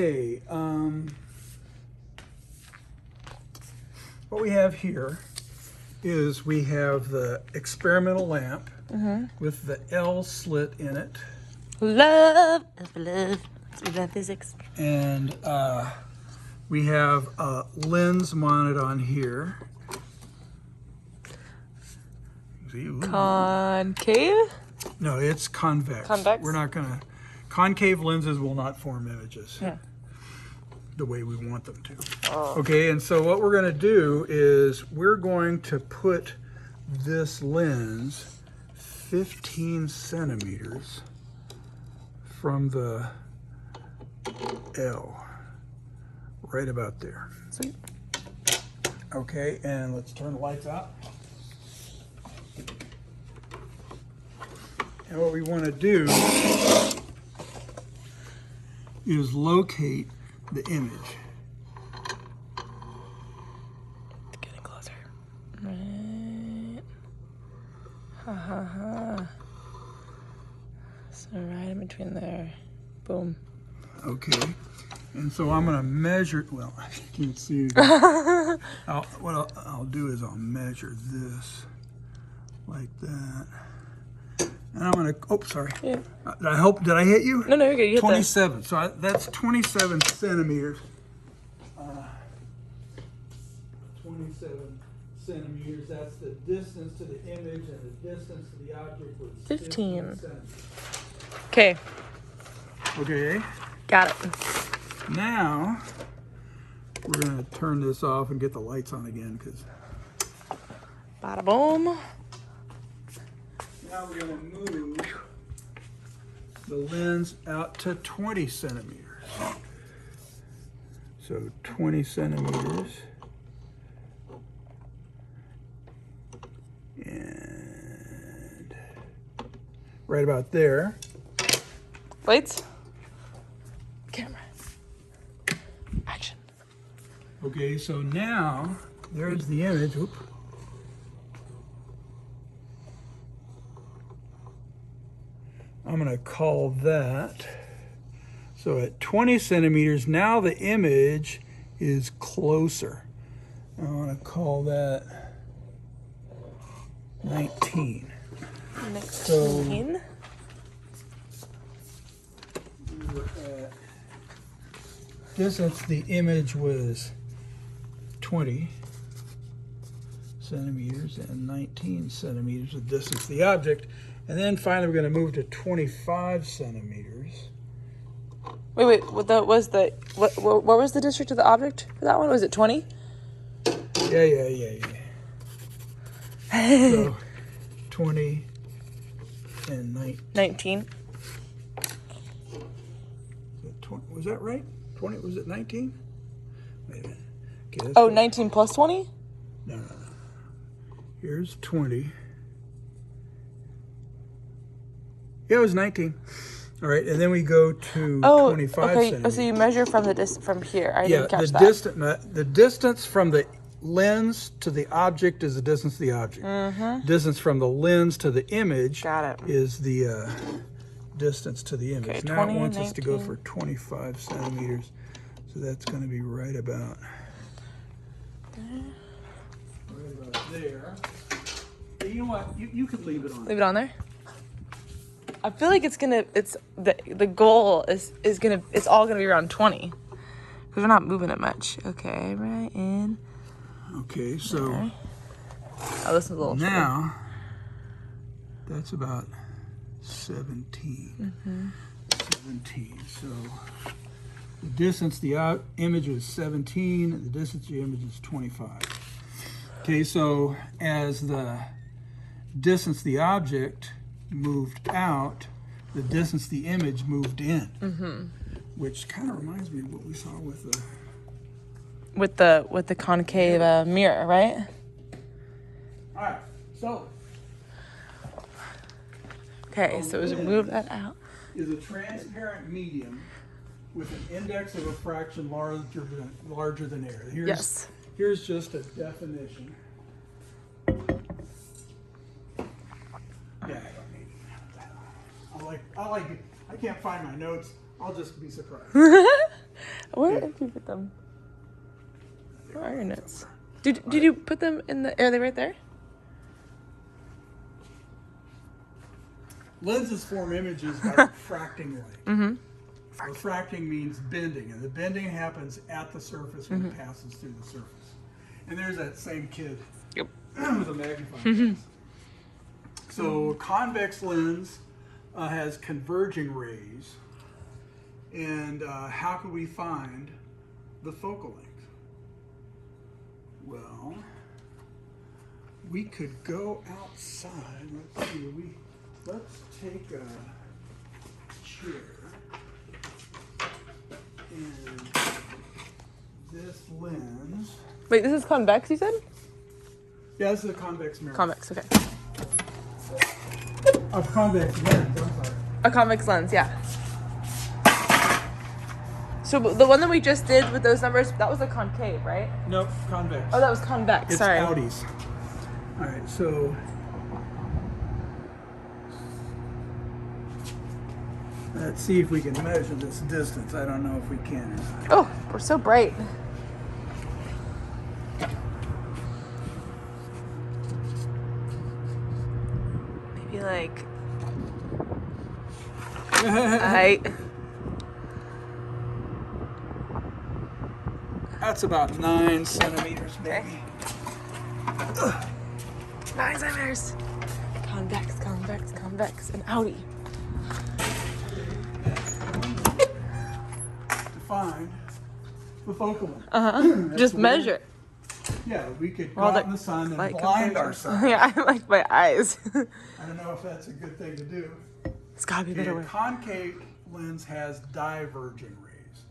Okay, what we have here is we have the experimental lamp with the L slit in it. Love. We love physics. And we have a lens mounted on here. See, ooh. Concave? No, it's convex. Convex? We're not gonna, concave lenses will not form images. Yeah. The way we want them to. Oh. Okay, and so what we're going to do is we're going to put this lens 15 centimeters from the L, right about there. Sweet. Okay, and let's turn the lights out. And what we want to do is locate the image. It's getting closer. Right. Ha ha ha. So right in between there. Boom. Okay. And so I'm going to measure, well, I can't see. What I'll do is I'll measure this like that. And I'm going to, oh, sorry. Yeah. Did I hit you? No, you're good. You hit 27. So that's 27 centimeters. 27 centimeters. That's the distance to the image, and the distance to the object was 15. centimeters. Okay. Okay. Got it. Now, we're going to turn this off and get the lights on again, because Bada boom. now we're going to move the lens out to 20 centimeters. So 20 centimeters. And right about there. Lights. Camera. Action. Okay, so now there's the image. Oop. I'm going to call that. So at 20 centimeters, now the image is closer. I want to call that 19. 19. We were at distance, the image was 20 centimeters and 19 centimeters the distance of the object. And then finally we're going to move to 25 centimeters. Wait. What was the district of the object for that one? Was it 20? Yeah. So 20 and 19. Was that right? 20, was it 19? Wait a minute. Okay, Oh, 19 plus 20? No. Here's 20. Yeah, it was 19. All right, and then we go to 25 okay. centimeters. So you measure from from here. I didn't catch that. The distance from the lens to the object is the distance of the object. Distance from the lens to the image Got it. is the distance to the image. Okay, now 20, it wants us to go 19. for 25 centimeters. So that's going to be right about there. Hey, you know what? You could leave it on. Leave it on there. I feel like it's the goal is it's all gonna be around 20 because we're not moving it much. Okay, right in. Okay, so Okay. Oh, this is a little now that's about 17. 17. So the distance the image is 17. The distance the image is 25. Okay, so as the distance the object moved out, the distance the image moved in, which kind of reminds me of what we saw with with the concave mirror, right? All right, so Okay, so as we move that out. is a transparent medium with an index of refraction larger than air. Yes. Here's just a definition. Yeah, I don't need it. I like it. I can't find my notes. I'll just be surprised. Where did you put them? Where are your notes? Did you put them in the? Are they right there? Lenses form images by refracting light. Mm-hmm. Refracting means bending, and the bending happens at the surface when it passes through the surface. And there's that same kid Yep. with a magnifying glass. So a convex lens has converging rays, and how can we find the focal length? Well, we could go outside. Let's see. Let's take a chair and this lens. Wait, this is convex, you said? Yeah, this is a convex mirror. Convex, okay. A convex lens, I'm sorry. A convex lens, yeah. So the one that we just did with those numbers, that was a concave, right? Nope, convex. Oh, that was convex, It's sorry. Audis. All right, so let's see if we can measure this distance. I don't know if we can or not. Oh, we're so bright. Maybe like... That's about 9 centimeters, maybe. 9 centimeters. Convex, convex, convex. An Audi. To find the focal length. Just what measure. Yeah, we could go All out that in the sun and light blind comes ourselves. Yeah, I like my eyes. I don't know if that's a good thing to do. It's gotta be a better A way. concave lens has diverging rays.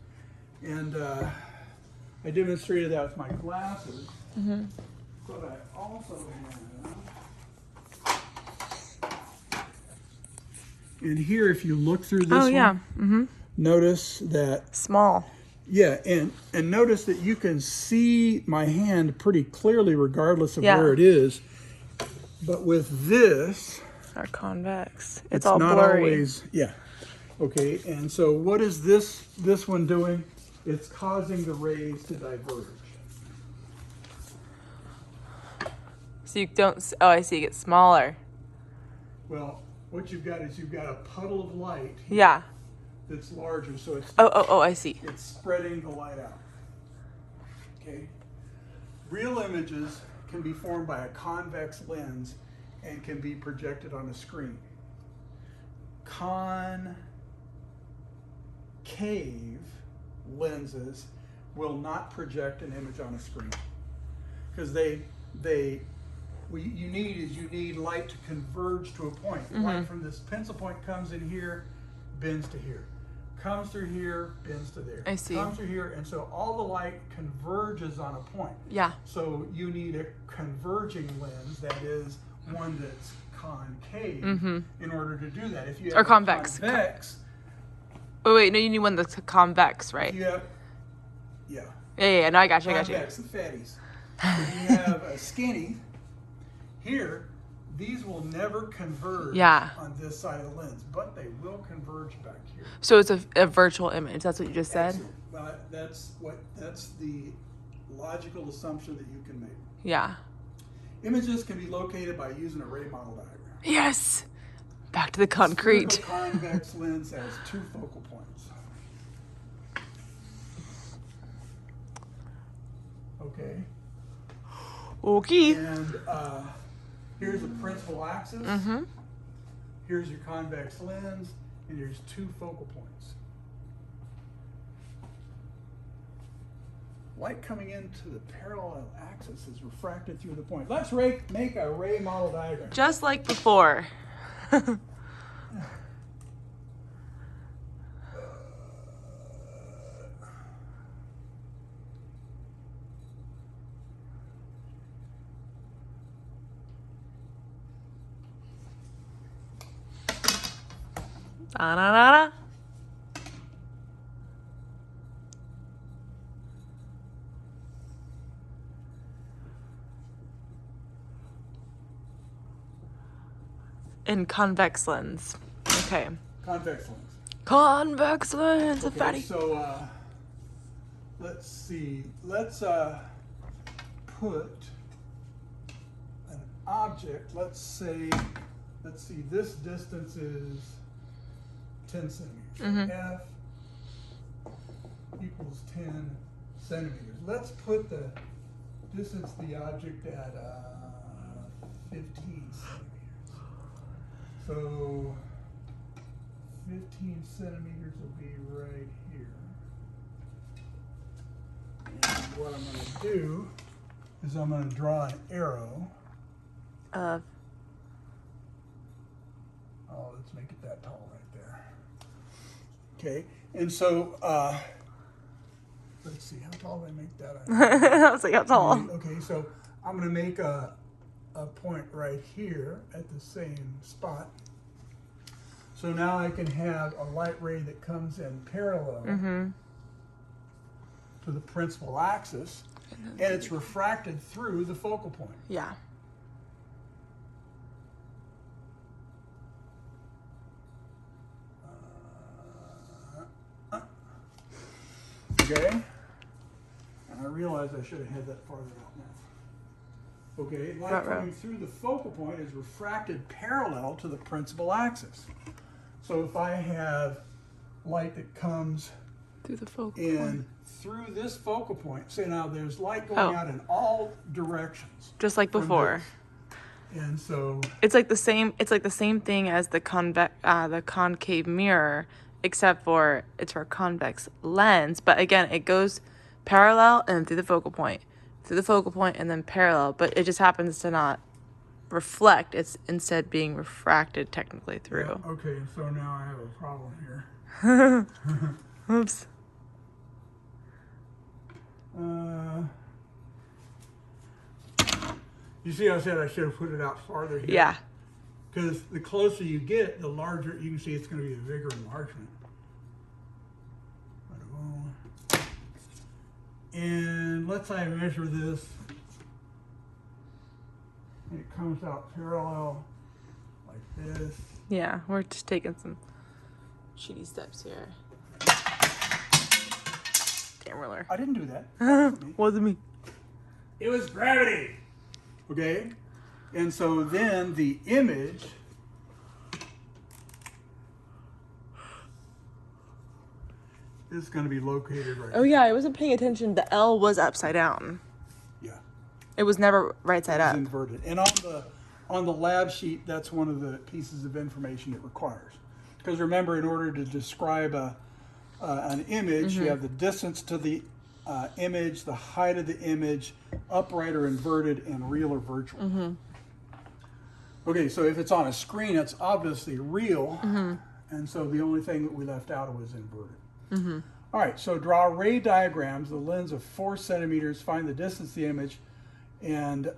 And I demonstrated that with my glasses. But I also have... And here, if you look through this Oh, one, yeah. notice that, Small. yeah, and notice that you can see my hand pretty clearly regardless of Yeah. where it is. But with this, Or convex. It's it's all not blurry. always, yeah. Okay, and so what is this one doing? It's causing the rays to diverge. So you don't... Oh, I see. It gets smaller. Well, what you've got is you've got a puddle of light Yeah. that's larger, so Oh, I see. it's spreading the light out. Okay? Real images can be formed by a convex lens and can be projected on a screen. Concave lenses will not project an image on a screen because you need light to converge to a point. Light from this pencil point comes in here, bends to here, comes through here, bends to there. I see. Comes through here, and so all the light converges on a point. Yeah. So you need a converging lens that is one that's concave in order to do that. If you have Or convex. convex, Oh, wait. No, you need one that's convex, right? you have, yeah. Yeah. No, I got you. Convex, the fatties. If you have a skinny, here, these will never converge Yeah. on this side of the lens, but they will converge back here. So it's a virtual image. That's what you just said? That's the logical assumption that you can make. Yeah. Images can be located by using a ray model diagram. Yes. Back to the concrete. Spherical convex lens has 2 focal points. Okay. Okay. And here's the principal axis. Here's your convex lens, and here's 2 focal points. Light coming into the parallel axis is refracted through the point. Let's make a ray model diagram. Just like before. Da-da-da-da. In convex lens. Okay. Convex lens. Convex lens, a Okay, fatty. so let's see. Let's put an object. Let's see, this distance is 10 centimeters. So F equals 10 centimeters. Let's put the distance of the object at 15 centimeters. So 15 centimeters will be right here. And what I'm going to do is I'm going to draw an arrow. Uh, Oh, let's make it that tall right there. Okay, and so let's see, how tall do I make that? I was like, how tall? Okay, so I'm going to make a point right here at the same spot. So now I can have a light ray that comes in parallel to the principal axis, and it's refracted through the focal point. Yeah. Okay, and I realize I should have had that farther out now. Okay, light coming through the focal point is refracted parallel to the principal axis. So if I have light that comes Through the focal in point. through this focal point, say now there's light going out in all directions. Just like from before. this. And so It's like the same thing as the concave mirror, except for it's for a convex lens. But again, it goes parallel and through the focal point, and then parallel. But it just happens to not reflect. It's instead being refracted technically through. yeah, okay, so now I have a problem here. Oops. You see, I said I should have put it out farther here. Yeah. Because the closer you get, the larger, you can see it's going to be a bigger enlargement. And let's say I measure this, and it comes out parallel like this. Yeah, we're just taking some shitty steps here. Damn ruler. I didn't do that. Wasn't me. It was gravity. Okay? And so then the image is going to be located right Oh yeah, I wasn't paying attention. The L was upside down. Yeah. It was never right side It's up. inverted. And on the lab sheet, that's one of the pieces of information it requires. Because remember, in order to describe an image, you have the distance to the image, the height of the image, upright or inverted, and real or virtual. Okay, so if it's on a screen, it's obviously real, and so the only thing that we left out was inverted. All right, so draw ray diagrams, the lens of 4 centimeters, find the distance of the image, and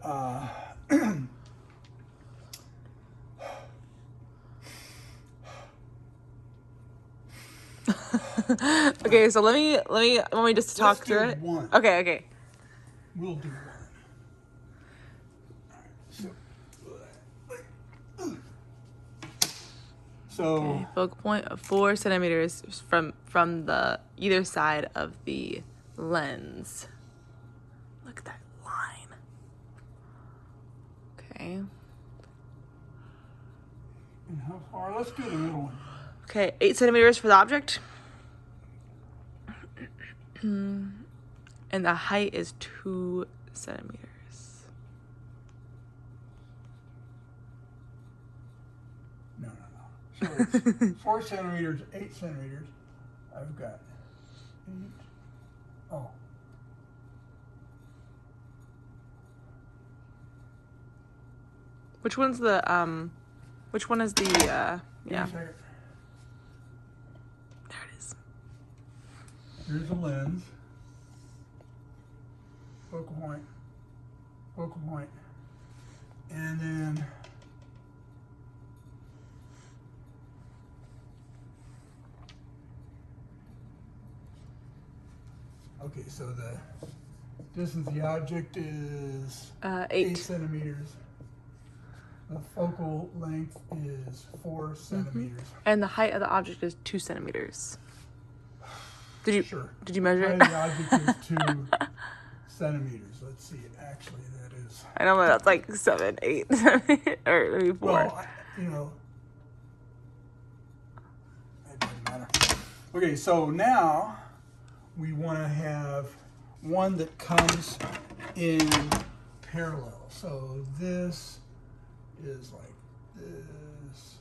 Okay, so let me want me just to talk Let's through do it? one. Okay. We'll do one. So Okay, focal point of 4 centimeters from the either side of the lens. Look at that line. Okay. and how far? Let's do the middle one. Okay, 8 centimeters for the object. And the height is 2 centimeters. No. So it's 4 centimeters, 8 centimeters. I've got 8. Oh. Which one is the yeah. There There it is. Here's a lens. Focal point. And then okay, so the distance of the object is 8 centimeters. The focal length is 4 centimeters. And the height of the object is 2 centimeters. Sure. Did you measure Height it? of the object is 2 centimeters. Let's see. Actually, that is. I know that's like 7, 8, or maybe 4. Well, it doesn't matter. Okay, so now we want to have one that comes in parallel. So this is like this,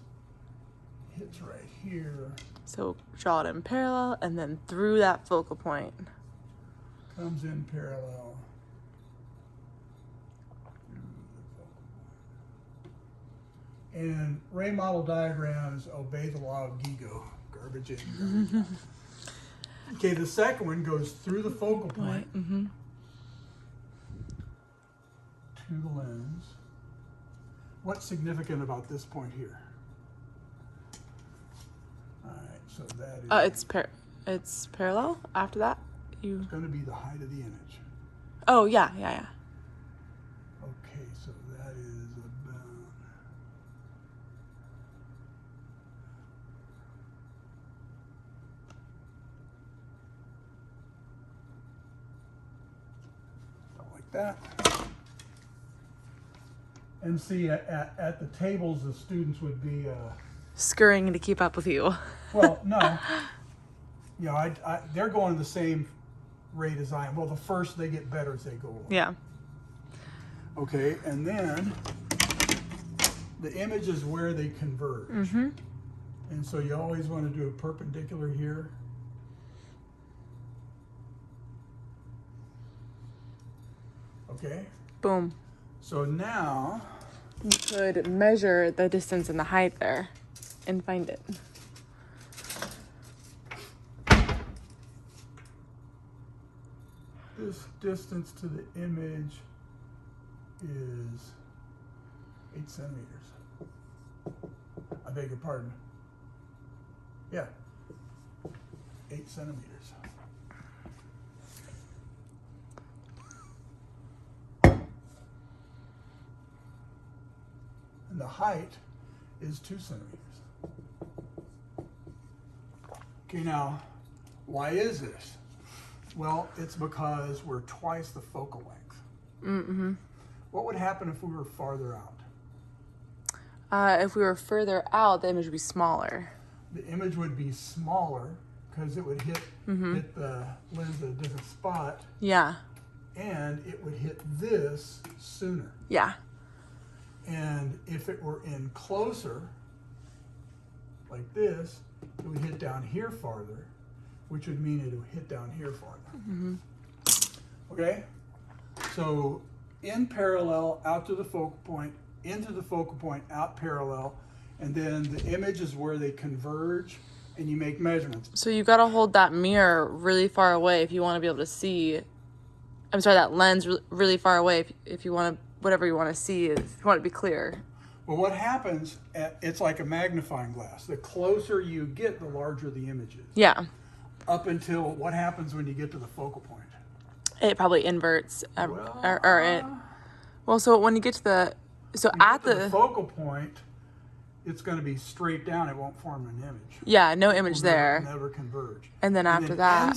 hits right here, So draw it in parallel and then through that focal point. comes in parallel. And ray model diagrams obey the law of GIGO, garbage in, garbage out. Okay, the second one goes through the focal point Mm-hmm. to the lens. What's significant about this point here? All right, so that is It's parallel after that. going to be the height of the image. Oh yeah. Okay, so that is about. Like that. And see, at the tables, the students would be, Scurrying to keep up with you. well, no. They're going the same rate as I am. Well, the first they get better as they go along. Yeah. Okay, and then the image is where they converge. Mm-hmm. And so you always want to do a perpendicular here. Okay, Boom. so now, You could measure the distance and the height there and find it. this distance to the image is 8 centimeters. I beg your pardon. Yeah, 8 centimeters. And the height is 2 centimeters. Okay, now, why is this? Well, it's because we're twice the focal length. Mm-hmm. What would happen if we were farther out? If we were further out, the image would be smaller. The image would be smaller because it would hit the lens at a different spot, Yeah. and it would hit this sooner. Yeah. And if it were in closer, like this, it would hit down here farther, which would mean it would hit down here farther. Mm-hmm. Okay? So in parallel, out to the focal point, into the focal point, out parallel, and then the image is where they converge, and you make measurements. So you gotta hold that mirror really far away if you want to be able to see. I'm sorry, that lens really far away if you want to, whatever you want to see, if you want it to be clear. Well, what happens, it's like a magnifying glass. The closer you get, the larger the image is. Yeah. Up until what happens when you get to the focal point? It probably inverts. So when you get to the, so When you at get to the focal point, it's going to be straight down. It won't form an image. yeah, no image It'll there. never converge. And then after that,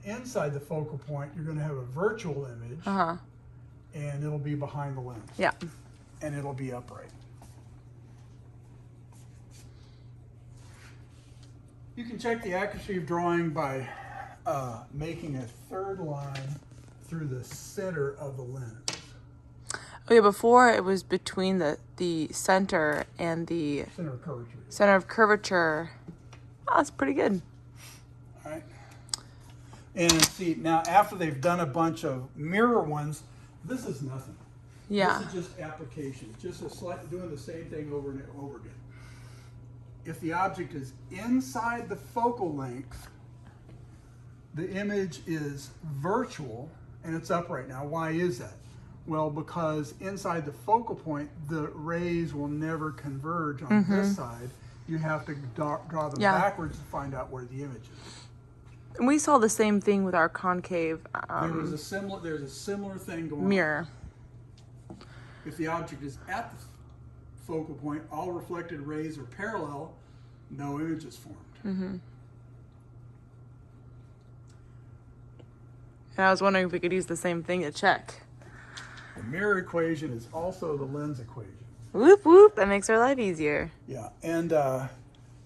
inside the focal point, you're going to have a virtual image, and it'll be behind the lens. yeah. And it'll be upright. You can check the accuracy of drawing by making a third line through the center of the lens. Okay, before it was between the center and the Center of curvature. center of curvature. Oh, that's pretty good. All right. And see, now after they've done a bunch of mirror ones, this is nothing. Yeah. This is just application, just doing the same thing over and over again. If the object is inside the focal length, the image is virtual and it's upright. Now, why is that? Well, because inside the focal point, the rays will never converge on this side. You have to draw them backwards to find out where the image is. And we saw the same thing with our concave There's a similar thing going on. mirror. If the object is at the focal point, all reflected rays are parallel, no image is formed. And I was wondering if we could use the same thing to check. The mirror equation is also the lens equation. Whoop whoop, that makes our life easier. Yeah, and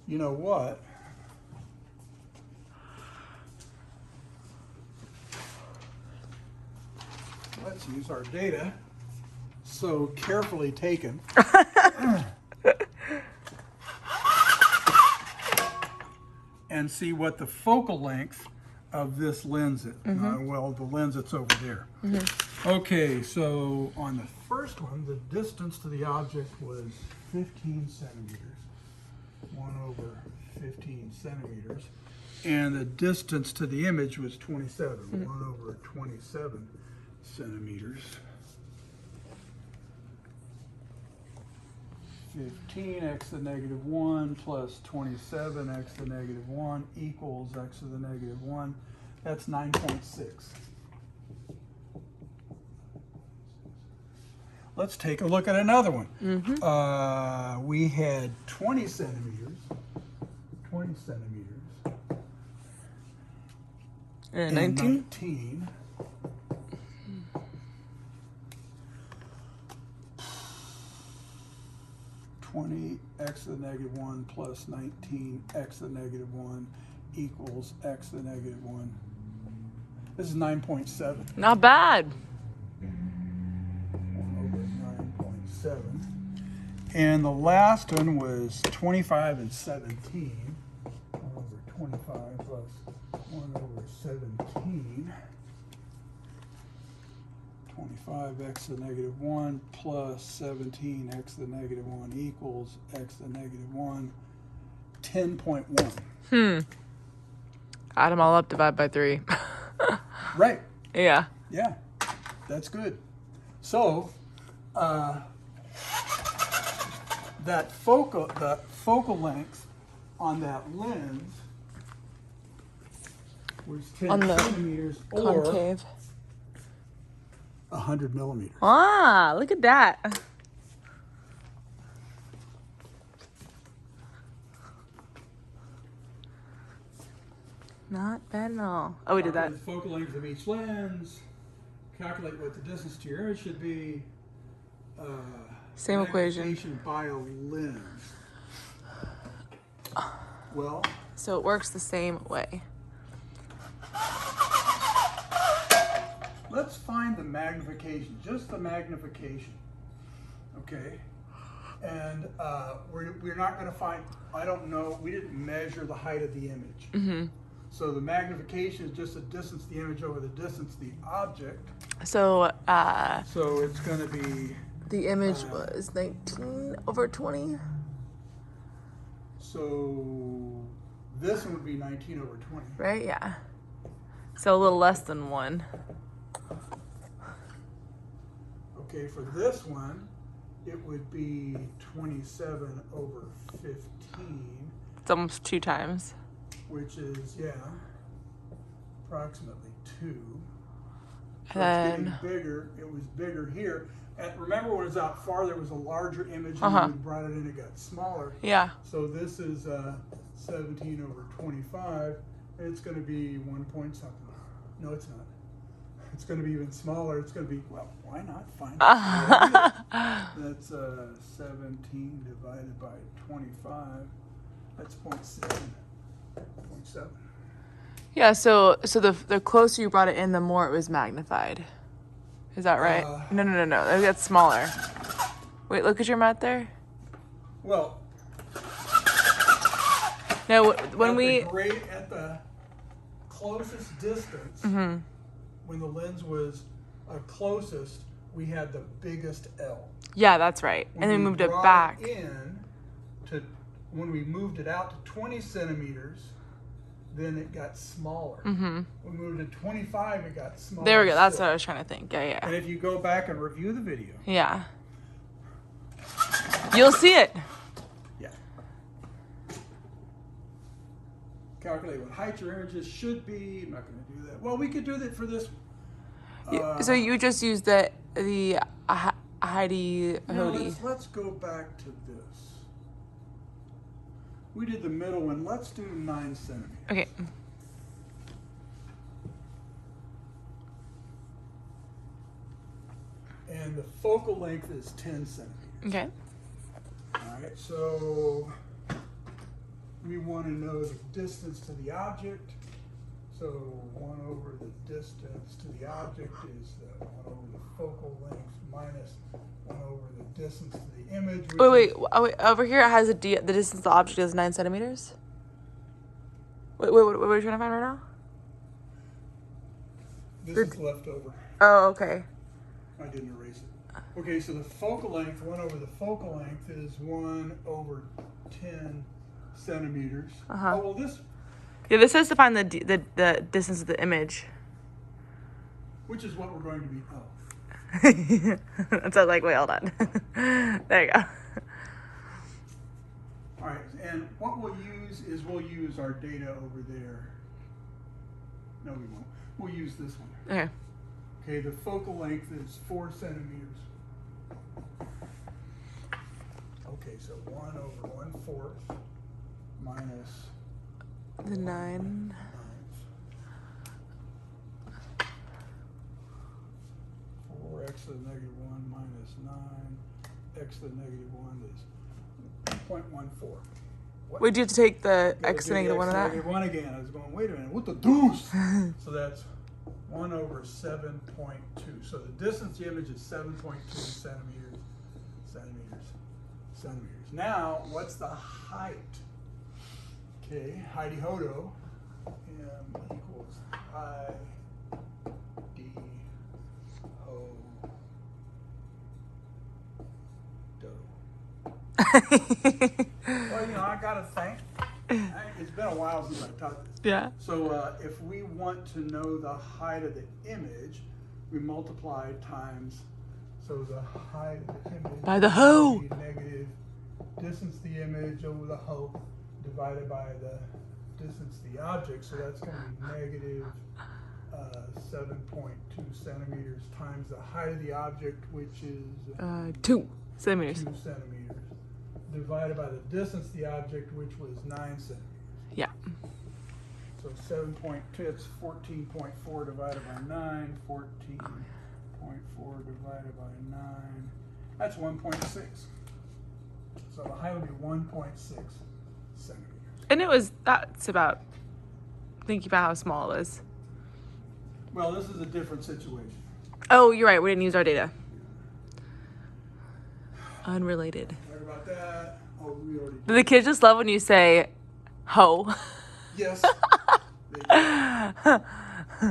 you know what? Let's use our data, so carefully taken. And see what the focal length of this lens is. Well, the lens that's over there. Okay, so on the first one, the distance to the object was 15 centimeters. 1 over 15 centimeters. And the distance to the image was 27. 1 over 27 centimeters. 15 x to the negative 1 plus 27 x to the negative 1 equals x to the negative 1. That's 9.6. Let's take a look at another one. We had 20 centimeters. 20 centimeters. And 19. 20 x to the negative 1 plus 19 x to the negative 1 equals x to the negative 1. This is 9.7. Not bad. 1 over 9.7. And the last one was 25 and 17. 1 over 25 plus 1 over 17. 25x to the negative 1 plus 17x to the negative 1 equals x to the negative 1. 10.1. Add them all up, divide by 3. Right. Yeah. Yeah. That's good. So, the focal length on that lens was 10 On the centimeters or Concave. 100 millimeters. Ah, look at that. Not bad at all. Oh, we did that. Calculate the focal length of each lens. Calculate what the distance to your image should be. Same equation. Magnification by a lens. Well, So it works the same way. let's find the magnification, just the magnification. Okay? And we're not going to find, I don't know, we didn't measure the height of the image. So the magnification is just the distance of the image over the distance of the object. So So it's going to be, the image was 19 over 20. so this one would be 19 over 20. Right? Yeah. So a little less than 1. Okay, for this one, it would be 27 over 15, It's almost 2 times. which is, yeah, approximately 2. So And it's getting bigger. It was bigger here. And remember when it was out farther, it was a larger image, and when we brought it in, it got smaller. yeah. So this is 17 over 25. It's going to be 1 point something. No, it's not. It's going to be even smaller. It's going to be, well, why not? Fine. That's 17 divided by 25. That's 0.7. 0.7. Yeah, so the closer you brought it in, the more it was magnified. Is that right? No. It gets smaller. Wait, look at your mat there. Well, No, when at the closest distance, when the lens was closest, we had the biggest L. Yeah, that's right. When And then we moved it brought back. When we moved it out to 20 centimeters, then it got smaller. When we moved to 25, it got smaller. There we go. That's still. what I was trying to think. Yeah. And if you go back and review the video, Yeah. You'll see it. yeah. Calculate what height your images should be. I'm not going to do that. Well, we could do that for this. So you just used the Heidi No, Hody. let's go back to this. We did the middle one. Let's do 9 centimeters. Okay. the focal length is 10 centimeters. Okay. All right, so we want to know the distance to the object. So 1 over the distance to the object is 1 over the focal length minus 1 over the distance to the image. Which Wait, is- wait. Over here it has the distance of the object is 9 centimeters. Wait, what are you trying to find right now? This is left over. Oh, okay. I didn't erase it. Okay, so the focal length, 1 over the focal length is 1 over 10 centimeters. Uh-huh. Oh, well, this, Yeah, this says to find the distance of the image. which is what we're going to be, oh. So like, wait, hold on. There you go. All right, and what we'll use is we'll use our data over there. No, we won't. We'll use this one. Okay. Okay, the focal length is 4 centimeters. Okay, so 1 over 1/4 minus The 9. 4x to the negative 1 minus 9, x to the negative 1 is 0.14. What? Wait, do you have to take the Gotta x do to negative the 1 of that? negative 1 again. I was going, wait a minute, what the deuce? So that's 1 over 7.2. So the distance to the image is 7.2 centimeters. Now, what's the height? Okay, Heidi Hodo, M equals I D Ho Do. Well, I gotta think. It's been a while since I taught this. Yeah. So if we want to know the height of the image, we multiply times, so the height of the image By the hoe. would be negative distance to the image over the hoe divided by the distance to the object, so that's going to be negative 7.2 centimeters times the height of the object, which is 2 centimeters. 2 centimeters, divided by the distance to the object, which was 9 centimeters. Yeah. So 7.2, it's 14.4 divided by 9, 14.4 divided by 9, that's 1.6. So the height would be 1.6 centimeters. And that's about, think about how small it is. Well, this is a different situation. Oh, you're right. We didn't use our data. Unrelated. Talk about that. Oh, we already Do the kids just love when you say ho? Yes.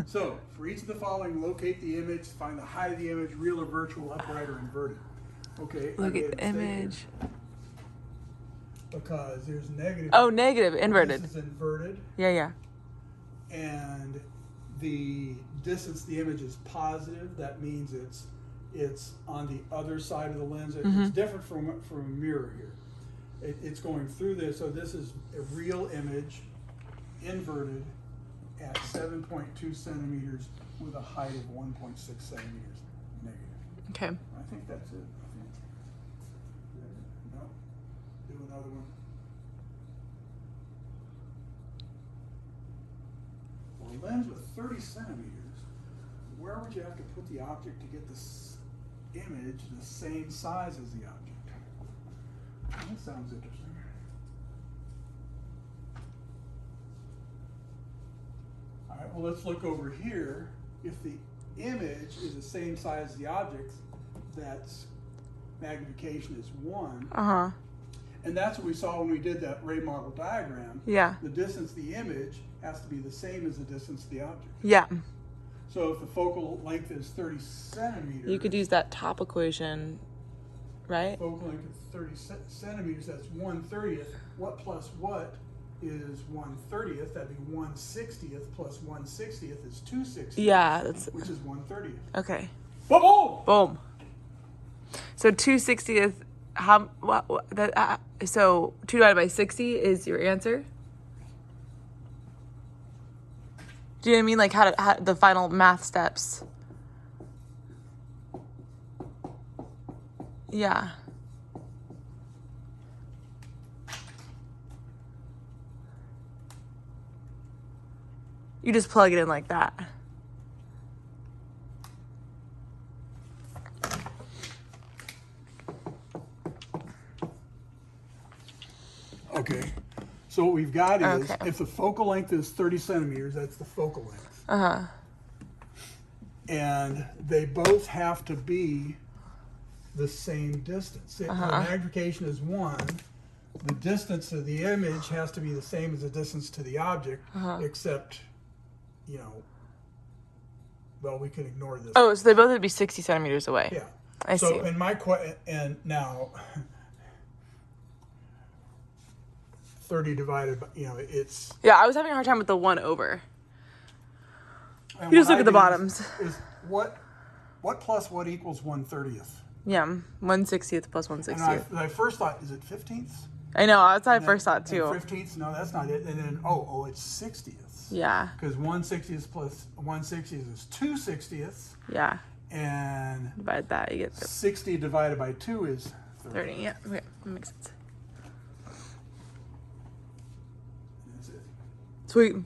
So, for each of the following, locate the image, find the height of the image, real or virtual, upright or inverted. Okay. I Look made at a the mistake here, image. because there's negative. Oh, negative, inverted. This is inverted, Yeah. and the distance to the image is positive. That means it's on the other side of the lens. It's different from a mirror here. It's going through this, so this is a real image, inverted, at 7.2 centimeters with a height of 1.6 centimeters negative. Okay. I think that's it. No, do another one. For a lens with 30 centimeters, where would you have to put the object to get this image the same size as the object? That sounds interesting. All right, well, let's look over here. If the image is the same size as the object, that's magnification is 1. Uh-huh. And that's what we saw when we did that ray model diagram. Yeah. The distance to the image has to be the same as the distance to the object. Yeah. So if the focal length is 30 centimeters, You could use that top equation, right? focal length is 30 centimeters, that's 1/30th. What plus what is 1/30th? That'd be 1/60th plus 1/60th is 2/60th. Yeah, that's Which is 1/30th. okay. Boom! Boom. So 2/60th. How? What? That. So 2 divided by 60 is your answer. Do you know what I mean? Like how the final math steps. Yeah. You just plug it in like that. So what we've got is, Okay. if the focal length is 30 centimeters, that's the focal length. And they both have to be the same distance. If the magnification is 1, the distance of the image has to be the same as the distance to the object, except, you know, well, we can ignore this. Oh, so they both would be 60 centimeters away. Yeah. I So, see. and and now, 30 divided by, you know, it's. Yeah, I was having a hard time with the 1 over. And You just what look I at the do bottoms. Is what plus what equals 1/30th? Yeah, 1/60th plus And 1/60th. I first thought, is it 15th? I know, that's what I first thought too. 15th? No, that's not it. And then, it's 60ths. Yeah, Because 1/60th plus 1/60th is 2/60ths. yeah. And Divide that, you get 60 divided by 2 is 30. 30. Yeah, okay, that makes sense. That's it. Sweet.